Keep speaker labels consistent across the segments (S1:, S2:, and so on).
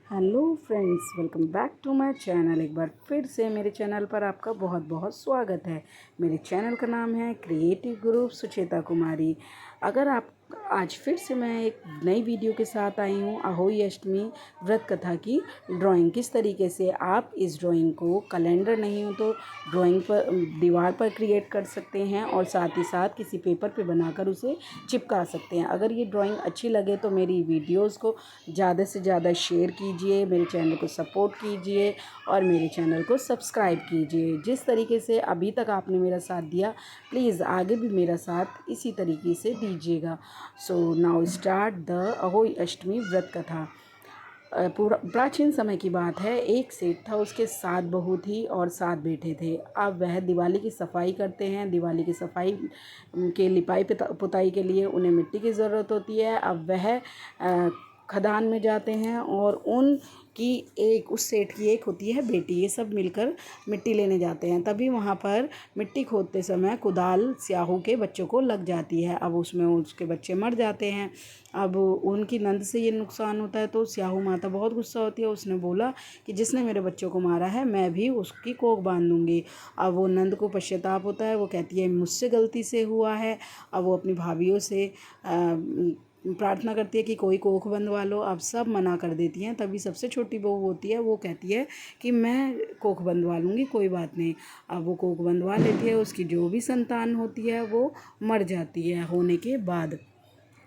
S1: Hello friends, welcome back to my channel. एक बार फिर से मेरे चैनल पर आपका बहुत बहुत स्वागत है। मेरे चैनल का नाम है क्रिएटिव ग्रुप सुचेता कुमारी। अगर आप आज फिर से मैं एक नई वीडियो के साथ आई हूँ अहोई अष्टमी व्रत कथा की ड्राइंग। किस तरीके से आप इस ड्राइंग को कैलेंडर नहीं हो तो ड्राइंग पर दीवार पर क्रिएट कर सकते हैं और साथ ही साथ किसी पेपर पे बनाकर उसे चिपका सकते हैं। अगर ये ड्राइंग अच्छी लगे तो मेरी वीडियोस को ज़्यादा से ज़्यादा शेयर कीजिए, मेरे चैनल को सपोर्ट कीजिए और मेरे चैनल को सब्सक्राइब कीजिए। जिस तरीके से अभी तक आपने मेरा साथ दिया, प्लीज़ आगे भी मेरा साथ इसी तरीके से दीजिएगा। So now start the Ahoi Ashtami व्रत कथा। प्राचीन समय की बात है। एक सेठ था, उसके 7 बहू थी और 7 बेटे थे। अब वह दिवाली की सफाई करते हैं। दिवाली की सफाई के लिपाई पुताई के लिए उन्हें मिट्टी की ज़रूरत होती है। अब वह खदान में जाते हैं और उस सेठ की एक होती है बेटी। ये सब मिलकर मिट्टी लेने जाते हैं। तभी वहाँ पर मिट्टी खोदते समय कुदाल स्याहू के बच्चों को लग जाती है। अब उसमें उसके बच्चे मर जाते हैं। अब उनकी नंद से ये नुकसान होता है तो स्याहू माता बहुत गुस्सा होती है। उसने बोला कि जिसने मेरे बच्चों को मारा है मैं भी उसकी कोख बांध दूँगी। अब वो नंद को पश्चाताप होता है। वो कहती है मुझसे गलती से हुआ है। अब वो अपनी भाभियों से प्रार्थना करती है कि कोई कोख बंधवा लो। अब सब मना कर देती हैं। तभी सबसे छोटी बहू होती है, वो कहती है कि मैं कोख बंधवा लूँगी, कोई बात नहीं। अब वो कोख बंधवा लेती है। उसकी जो भी संतान होती है वो मर जाती है होने के बाद।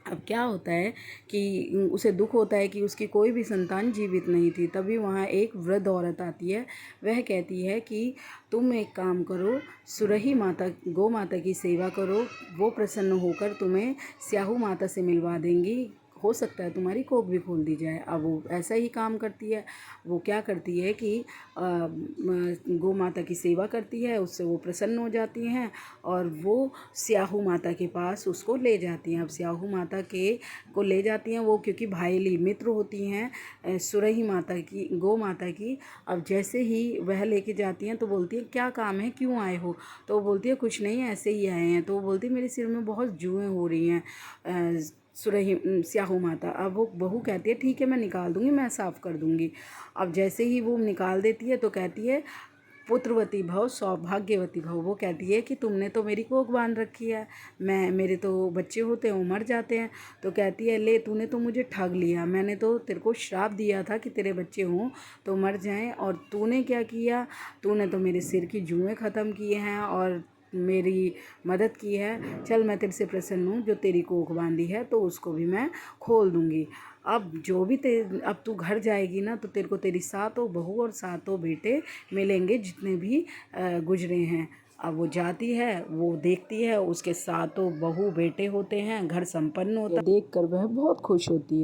S1: अब क्या होता है कि उसे दुख होता है कि उसकी कोई भी संतान जीवित नहीं थी। तभी वहाँ एक वृद्ध औरत आती है। वह कहती है कि तुम एक काम करो, सुरही माता गौ माता की सेवा करो, वो प्रसन्न होकर तुम्हें स्याहू माता से मिलवा देंगी। हो सकता है तुम्हारी कोख भी खोल दी जाए। अब वो ऐसा ही काम करती है। वो क्या करती है कि गौ माता की सेवा करती है, उससे वो प्रसन्न हो जाती हैं और वो स्याहू माता के पास उसको ले जाती हैं। अब स्याहू माता को ले जाती हैं वो, क्योंकि भाईली मित्र होती हैं सुरही माता की, गौ माता की। अब जैसे ही वह लेके जाती हैं तो बोलती है क्या काम है, क्यों आए हो? तो वो बोलती है कुछ नहीं, ऐसे ही आए हैं। तो वो बोलती है मेरे सिर में बहुत जुएँ हो रही हैं स्याहू माता। अब वो बहू कहती है ठीक है मैं निकाल दूँगी, मैं साफ़ कर दूँगी। अब जैसे ही वो निकाल देती है तो कहती है पुत्रवती भव सौभाग्यवती भव। वो कहती है कि तुमने तो मेरी कोख बांध रखी है, मेरे तो बच्चे होते हैं वो मर जाते हैं। तो कहती है ले तूने तो मुझे ठग लिया। मैंने तो तेरे को श्राप दिया था कि तेरे बच्चे हों तो मर जाएं, और तूने क्या किया? तूने तो मेरे सिर की जुएँ ख़त्म किए हैं और मेरी मदद की है। चल मैं तेरे से प्रसन्न हूँ, जो तेरी कोख बांधी है तो उसको भी मैं खोल दूँगी। अब जो भी अब तू घर जाएगी ना तो तेरे को तेरी 7 बहू और 7 बेटे मिलेंगे, जितने भी गुजरे हैं। अब वो जाती है, वो देखती है उसके 7 बहू बेटे होते हैं, घर संपन्न होता है। देख कर वह बहुत खुश होती है।